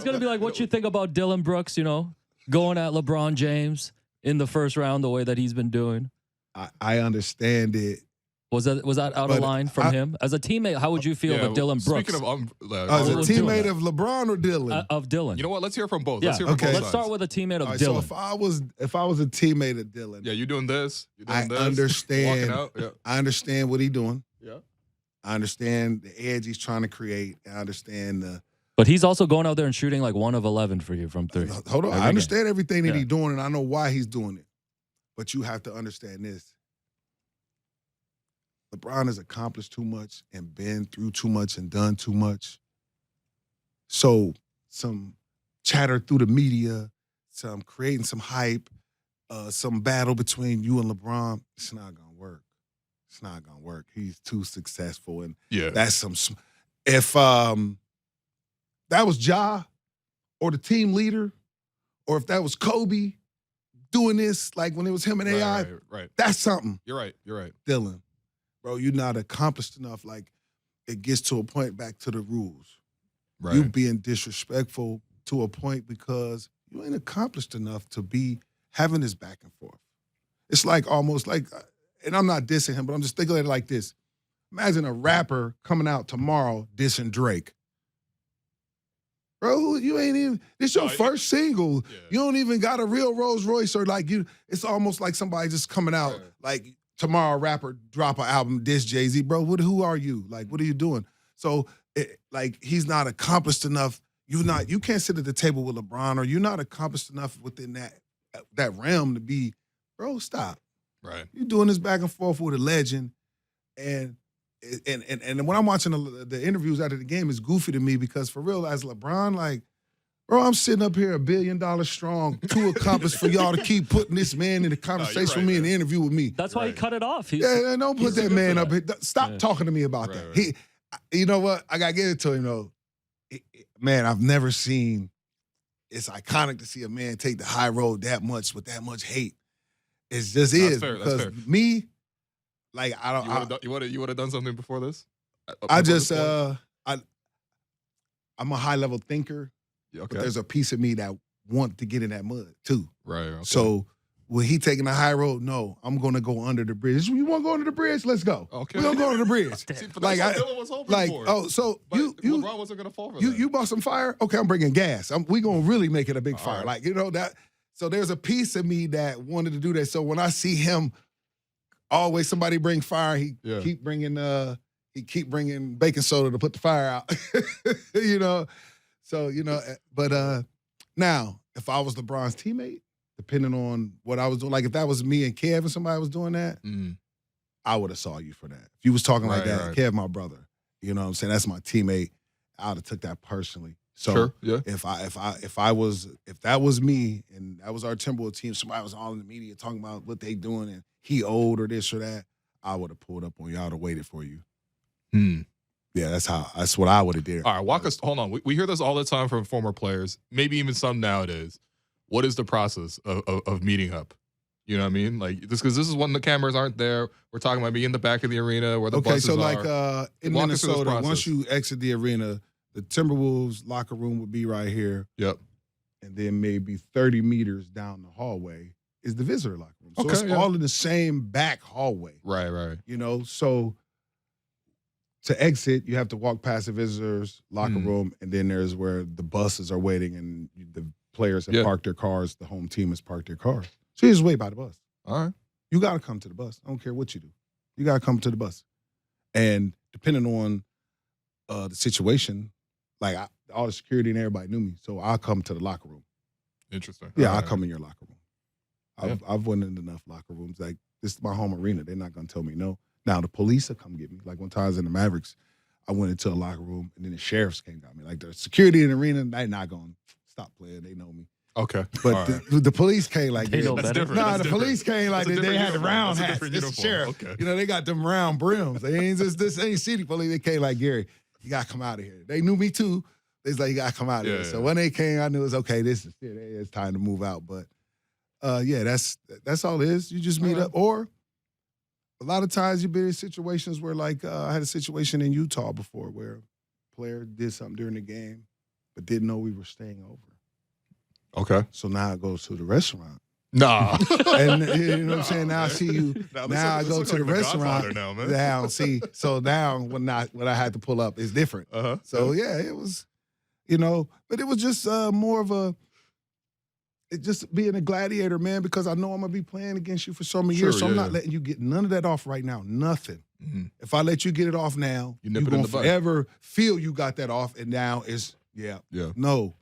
going to be like, what you think about Dillon Brooks, going at LeBron James in the first round the way that he's been doing? I understand it. Was that out of line from him? As a teammate, how would you feel with Dillon Brooks? Speaking of, as a teammate of LeBron or Dillon? Of Dillon. You know what? Let's hear from both. Yeah. Let's hear from both Let's start with a teammate of Dillon. So if I was a teammate of Dillon, you doing this. I understand. Walking out. Yeah. I understand what he's doing. Yeah. I understand the edge he's trying to create. I understand the. But he's also going out there and shooting like 1 of 11 for you from 3. Hold on. I understand everything that he's doing, and I know why he's doing it. But you have to understand this. LeBron has accomplished too much and been through too much and done too much. So some chatter through the media, some creating some hype, some battle between you and LeBron, it's not going to work. It's not going to work. He's too successful. And that's if that was Ja or the team leader, or if that was Kobe doing this, like when it was him and AI, right. That's something. You're right. Dillon, bro, you're not accomplished enough. Like, it gets to a point back to the rules. Right. You being disrespectful to a point because you ain't accomplished enough to be having this back and forth. It's like almost like, and I'm not dissing him, but I'm just thinking of it like this. Imagine a rapper coming out tomorrow dissing Drake. Bro, you ain't even, this your first single. Yeah. You don't even got a real Rolls Royce or like you, it's almost like somebody just coming out like tomorrow rapper drop an album, diss Jay-Z. Bro, who are you? Like, what are you doing? So, like, he's not accomplished enough. You can't sit at the table with LeBron, or you're not accomplished enough within that realm to be, bro, stop. Right. You're doing this back and forth with a legend. And when I'm watching the interviews after the game, it's goofy to me because for real, as LeBron, like, bro, I'm sitting up here $1 billion strong, too accomplished for y'all to keep putting this man in the conversation with me, in the interview with me. That's why he cut it off. Don't put that man up here. Stop talking to me about that. Right. You know what? I got to give it to him, though. Man, I've never seen, it's iconic to see a man take the high road that much with that much hate. It just is. Fair, because me, like, I don't. You would have done something before this? I'm a high-level thinker. Okay. But there's a piece of me that want to get in that mud, too. Right. Okay. So, when he taking the high road, no, I'm going to go under the bridge. You want to go under the bridge? Let's go. Okay. We're going to go under the bridge. See, but that's what Dillon was hoping for. Oh, so but you LeBron wasn't going to fall for that. You bought some fire? Okay, I'm bringing gas. We going to really make it a big fire. Right. Like, that. So there's a piece of me that wanted to do that. So when I see him, always somebody bring fire, he keep bringing baking soda to put the fire out. So, but now, if I was LeBron's teammate, depending on what I was doing, like if that was me and Kev and somebody was doing that, I would have saw you for that. If you was talking like that, Kev, my brother, you know what I'm saying? That's my teammate. I would have took that personally. So if that was me and that was our Timberwolves team, somebody was all in the media talking about what they doing and he owed or this or that, I would have pulled up on you. I would have waited for you. Yeah, that's what I would have did. All right, hold on. We hear this all the time from former players, maybe even some nowadays. What is the process of meeting up? You know what I mean? Like this, because this is when the cameras aren't there. We're talking about being in the back of the arena where the buses are. Okay, so like in Minnesota, once you exit the arena, the Timberwolves locker room would be right here. Yep. And then maybe 30 meters down the hallway is the visitor locker room. So it's all in the same back hallway. Right. So to exit, you have to walk past the visitors locker room, and then there's where the buses are waiting and the players have parked their cars, the home team has parked their cars. So you just wait by the bus. All right. You got to come to the bus. I don't care what you do. You got to come to the bus. And depending on the situation, like all the security and everybody knew me, so I'll come to the locker room. Interesting. Yeah, I'll come in your locker room. I've went in enough locker rooms. Like, this is my home arena. They're not going to tell me no. Now, the police will come get me. Like, one time I was in the Mavericks, I went into a locker room, and then the sheriffs came got me. Like, the security in the arena, they're not going to stop playing. They know me. Okay. But the police came like they know better. The police came like they had the round hats. It's the sheriff. Okay. They got them round brims. They ain't this ain't city police. They came like, Gary, you got to come out of here. They knew me too. They was like, you got to come out of here. So when they came, I knew it was okay. This is it. It's time to move out. But that's all it is. You just meet up. Or a lot of times you've been in situations where, like, I had a situation in Utah before where a player did something during the game. but didn't know we were staying over. Okay. So now I go to the restaurant. Nah. And you know what I'm saying? Now I see you. Now I go to the restaurant. Now, man. Now, see, so now when I had to pull up, it's different. So yeah, it was, but it was just more of it just being a gladiator, man, because I know I'm gonna be playing against you for so many years. So I'm not letting you get none of that off right now. Nothing. Mm-hmm. If I let you get it off now, you're gonna forever feel you got that off, and now it's no.